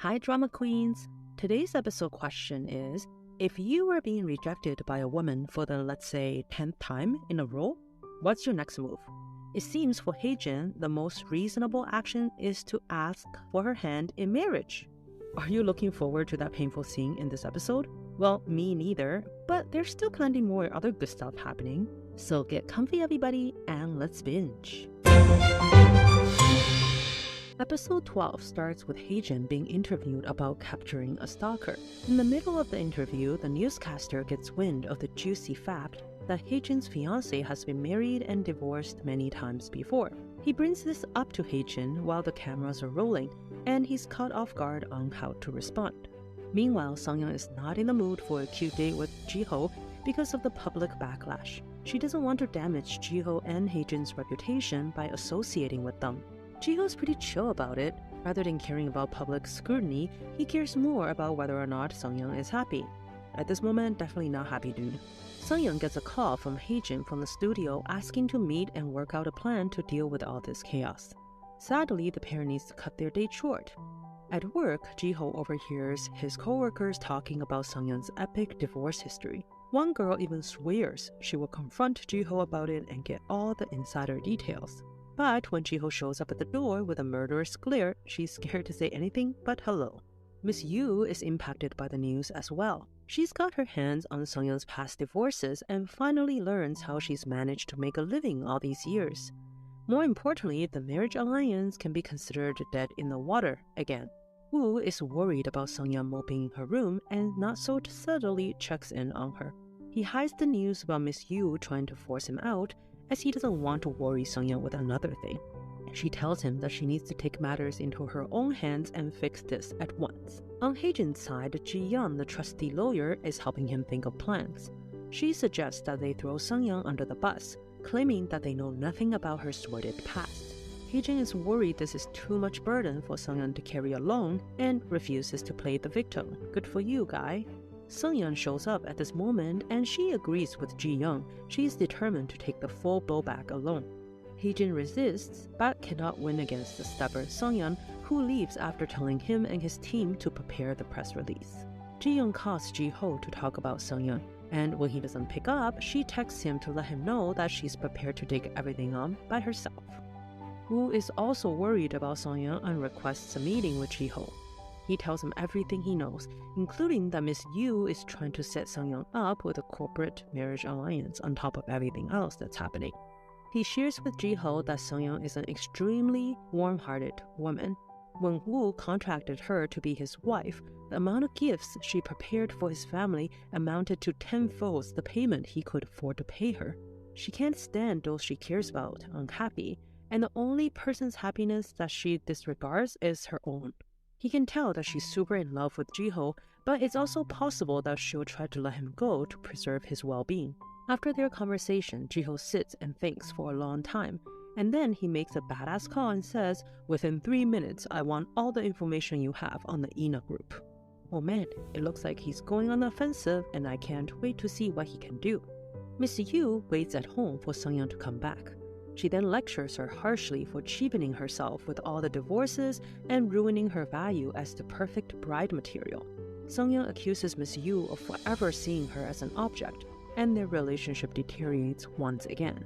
Hi drama queens! Today's episode question is, if you were being rejected by a woman for the, let's say, 10th time in a row, what's your next move? It seems for Hae-Jin, the most reasonable action is to ask for her hand in marriage. Are you looking forward to that painful scene in this episode? Well, me neither, but there's still plenty more other good stuff happening. So get comfy everybody and let's binge. Episode 12 starts with Hae-Jin being interviewed about capturing a stalker. In the middle of the interview, the newscaster gets wind of the juicy fact that Hae-Jin's fiancé has been married and divorced many times before. He brings this up to Hae-Jin while the cameras are rolling, and he's caught off guard on how to respond. Meanwhile, Sang-Eun is not in the mood for a cute date with Ji-ho because of the public backlash. She doesn't want to damage Ji-ho and Hae-Jin's reputation by associating with them. Ji-ho's pretty chill about it. Rather than caring about public scrutiny, he cares more about whether or not Sang-Eun is happy. At this moment, definitely not happy, dude. Sang-Eun gets a call from Hae-Jin from the studio asking to meet and work out a plan to deal with all this chaos. Sadly, the pair needs to cut their date short. At work, Ji-ho overhears his co-workers talking about Sang-Eun's epic divorce history. One girl even swears she will confront Ji-ho about it and get all the insider details. But when Ji-ho shows up at the door with a murderous glare, she's scared to say anything but hello. Miss Yu is impacted by the news as well. She's got her hands on Sang-Eun's past divorces and finally learns how she's managed to make a living all these years. More importantly, the marriage alliance can be considered dead in the water again. Woo is worried about Sang-Eun moping in her room and not so subtly checks in on her. He hides the news about Miss Yu trying to force him out, as he doesn't want to worry Sang-Eun with another thing. She tells him that she needs to take matters into her own hands and fix this at once. On Hae-Jin's side, Ji-yeon, the trusty lawyer, is helping him think of plans. She suggests that they throw Sang-Eun under the bus, claiming that they know nothing about her sordid past. Hae-Jin is worried this is too much burden for Sang-Eun to carry alone and refuses to play the victim. Good for you, guy. Sang-Eun shows up at this moment and she agrees with Ji-yeon. She is determined to take the full blowback alone. Hae-Jin resists but cannot win against the stubborn Sang-Eun, who leaves after telling him and his team to prepare the press release. Ji-yeon calls Ji-ho to talk about Sang-Eun, and when he doesn't pick up, she texts him to let him know that she's prepared to take everything on by herself. Woo is also worried about Sang-Eun and requests a meeting with Ji-ho. He tells him everything he knows, including that Miss Yu is trying to set Sang-Eun up with a corporate marriage alliance on top of everything else that's happening. He shares with Ji-ho that Sang-Eun is an extremely warm-hearted woman. When Woo contracted her to be his wife, the amount of gifts she prepared for his family amounted to 10-fold the payment he could afford to pay her. She can't stand those she cares about unhappy, and the only person's happiness that she disregards is her own. He can tell that she's super in love with Ji-ho, but it's also possible that she'll try to let him go to preserve his well-being. After their conversation, Ji-ho sits and thinks for a long time, and then he makes a badass call and says, "Within 3 minutes, I want all the information you have on the Ina group." Oh man, it looks like he's going on the offensive, and I can't wait to see what he can do. Miss Yu waits at home for Sang-Eun to come back. She then lectures her harshly for cheapening herself with all the divorces and ruining her value as the perfect bride material. Sang-Eun accuses Miss Yu of forever seeing her as an object, and their relationship deteriorates once again.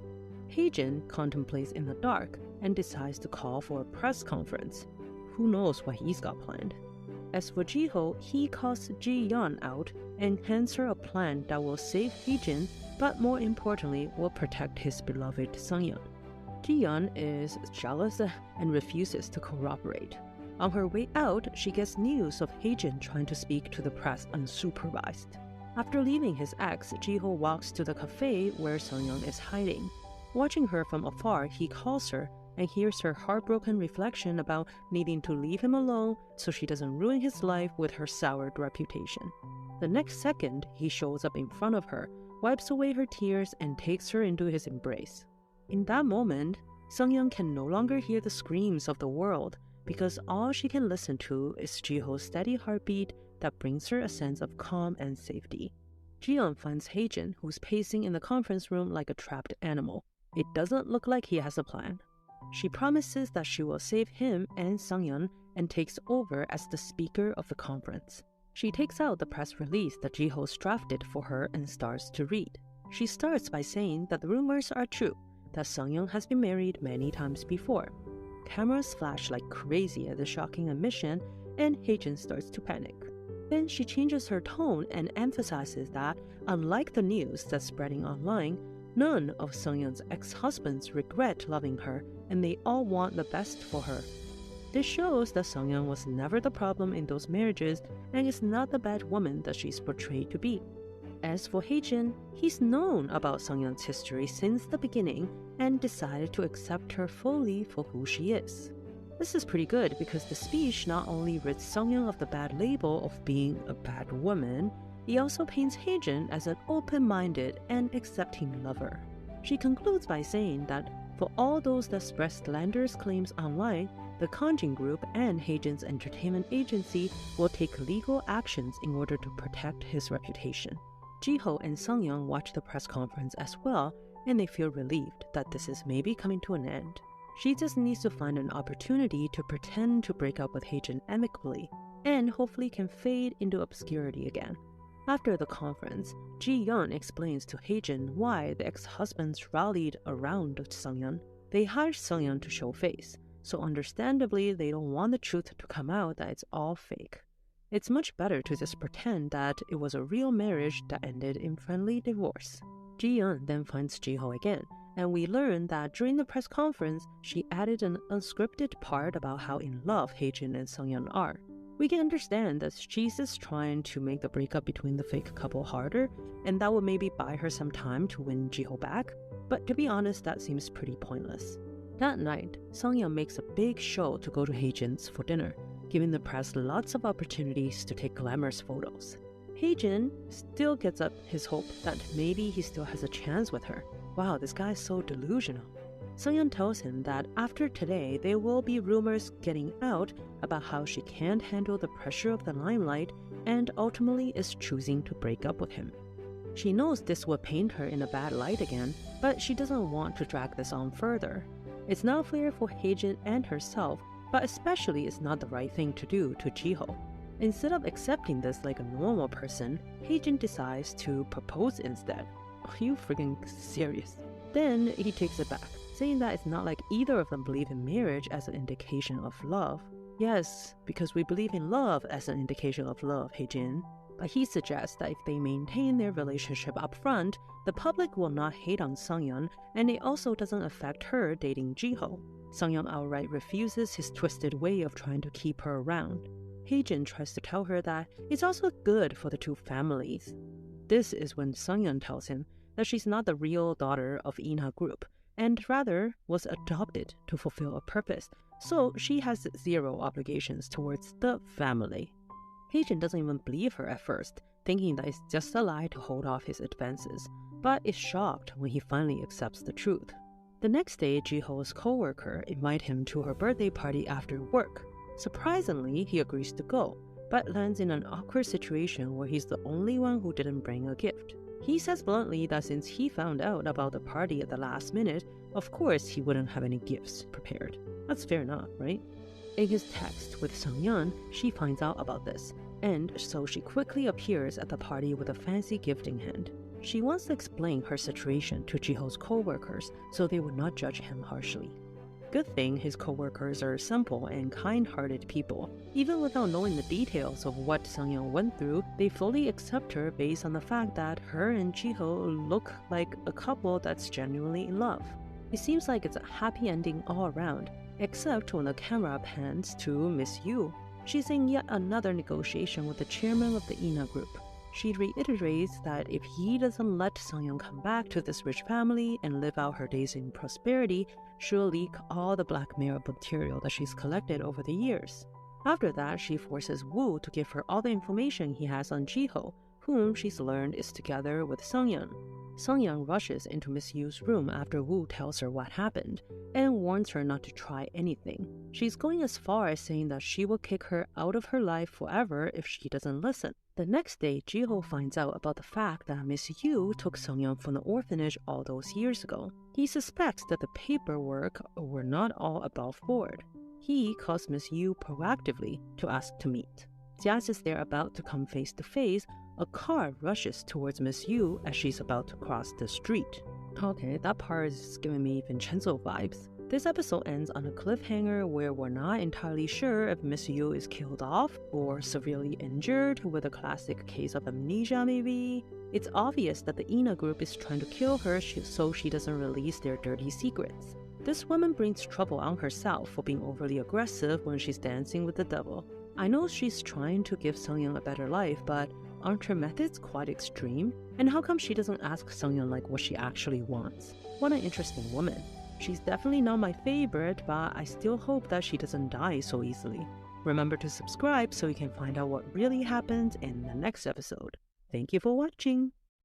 Hae-Jin contemplates in the dark and decides to call for a press conference. Who knows what he's got planned? As for Ji-ho, he calls Ji-yeon out and hands her a plan that will save Hae-Jin, but more importantly, will protect his beloved Sang-Eun. Ji-yeon is jealous and refuses to cooperate. On her way out, she gets news of Hae-Jin trying to speak to the press unsupervised. After leaving his ex, Ji-ho walks to the cafe where Sang-Eun is hiding. Watching her from afar, he calls her and hears her heartbroken reflection about needing to leave him alone so she doesn't ruin his life with her soured reputation. The next second, he shows up in front of her, wipes away her tears, and takes her into his embrace. In that moment, Sang-Eun can no longer hear the screams of the world because all she can listen to is Ji-ho's steady heartbeat that brings her a sense of calm and safety. Ji-yeon finds Hae-Jin, who's pacing in the conference room like a trapped animal. It doesn't look like he has a plan. She promises that she will save him and Sang-Eun and takes over as the speaker of the conference. She takes out the press release that Ji-ho's drafted for her and starts to read. She starts by saying that the rumors are true, that Sang-Eun has been married many times before. Cameras flash like crazy at the shocking admission, and Hae-Jin starts to panic. Then she changes her tone and emphasizes that, unlike the news that's spreading online, none of Sang-Eun's ex-husbands regret loving her, and they all want the best for her. This shows that Sang-Eun was never the problem in those marriages and is not the bad woman that she's portrayed to be. As for Hae-Jin, he's known about Sang-Eun's history since the beginning and decided to accept her fully for who she is. This is pretty good because the speech not only rids Sang-Eun of the bad label of being a bad woman, it also paints Hae-Jin as an open-minded and accepting lover. She concludes by saying that for all those that spread slanderous claims online, the Kang group and Hae-Jin's entertainment agency will take legal actions in order to protect his reputation. Ji-ho and Sang-Eun watch the press conference as well, and they feel relieved that this is maybe coming to an end. She just needs to find an opportunity to pretend to break up with Hae-Jin amicably, and hopefully can fade into obscurity again. After the conference, Ji-yeon explains to Hae-Jin why the ex-husbands rallied around Sang-Eun. They hired Sang-Eun to show face, so understandably they don't want the truth to come out that it's all fake. It's much better to just pretend that it was a real marriage that ended in friendly divorce. Ji-yeon then finds Ji-ho again, and we learn that during the press conference, she added an unscripted part about how in love Hae-Jin and Sang-Eun are. We can understand that she's just trying to make the breakup between the fake couple harder, and that would maybe buy her some time to win Ji-ho back, but to be honest, that seems pretty pointless. That night, Sang-Eun makes a big show to go to Hae-Jin's for dinner, giving the press lots of opportunities to take glamorous photos. Hae-Jin still gets up his hope that maybe he still has a chance with her. Wow, this guy is so delusional. Sang-Eun tells him that after today, there will be rumors getting out about how she can't handle the pressure of the limelight and ultimately is choosing to break up with him. She knows this will paint her in a bad light again, but she doesn't want to drag this on further. It's not fair for Hae-Jin and herself, but especially it's not the right thing to do to Ji-ho. Instead of accepting this like a normal person, Hae-Jin decides to propose instead. Are you friggin' serious? Then he takes it back, saying that it's not like either of them believe in marriage as an indication of love. Yes, because we believe in love as an indication of love, Hae-Jin. But he suggests that if they maintain their relationship up front, the public will not hate on Sang-Eun, and it also doesn't affect her dating Ji-ho. Sang-Eun outright refuses his twisted way of trying to keep her around. Hae-Jin tries to tell her that it's also good for the two families. This is when Sang-Eun tells him that she's not the real daughter of Ina Group, and rather was adopted to fulfill a purpose, so she has zero obligations towards the family. Hae-Jin doesn't even believe her at first, thinking that it's just a lie to hold off his advances, but is shocked when he finally accepts the truth. The next day, Ji-ho's co-worker invites him to her birthday party after work. Surprisingly, he agrees to go, but lands in an awkward situation where he's the only one who didn't bring a gift. He says bluntly that since he found out about the party at the last minute, of course he wouldn't have any gifts prepared. That's fair enough, right? In his text with Sang-Eun, she finds out about this, and so she quickly appears at the party with a fancy gift in hand. She wants to explain her situation to Ji-ho's co-workers so they would not judge him harshly. Good thing his co-workers are simple and kind-hearted people. Even without knowing the details of what Sang-Eun went through, they fully accept her based on the fact that her and Ji-ho look like a couple that's genuinely in love. It seems like it's a happy ending all around, except when the camera pans to Miss Yu. She's in yet another negotiation with the chairman of the Ina Group. She reiterates that if he doesn't let Sang-Eun come back to this rich family and live out her days in prosperity, she'll leak all the blackmail material that she's collected over the years. After that, she forces Woo to give her all the information he has on Ji-ho, whom she's learned is together with Sang-Eun. Sang-Eun rushes into Miss Yu's room after Woo tells her what happened, and warns her not to try anything. She's going as far as saying that she will kick her out of her life forever if she doesn't listen. The next day, Ji-ho finds out about the fact that Miss Yu took Sang-Eun from the orphanage all those years ago. He suspects that the paperwork were not all above board. He calls Miss Yu proactively to ask to meet. Just as they're about to come face to face, a car rushes towards Miss Yu as she's about to cross the street. Okay, that part is giving me Vincenzo vibes. This episode ends on a cliffhanger where we're not entirely sure if Miss Yu is killed off or severely injured with a classic case of amnesia maybe. It's obvious that the Ina group is trying to kill her so she doesn't release their dirty secrets. This woman brings trouble on herself for being overly aggressive when she's dancing with the devil. I know she's trying to give Sang-Eun a better life, but aren't her methods quite extreme? And how come she doesn't ask Sang-Eun like what she actually wants? What an interesting woman. She's definitely not my favorite, but I still hope that she doesn't die so easily. Remember to subscribe so you can find out what really happens in the next episode. Thank you for watching!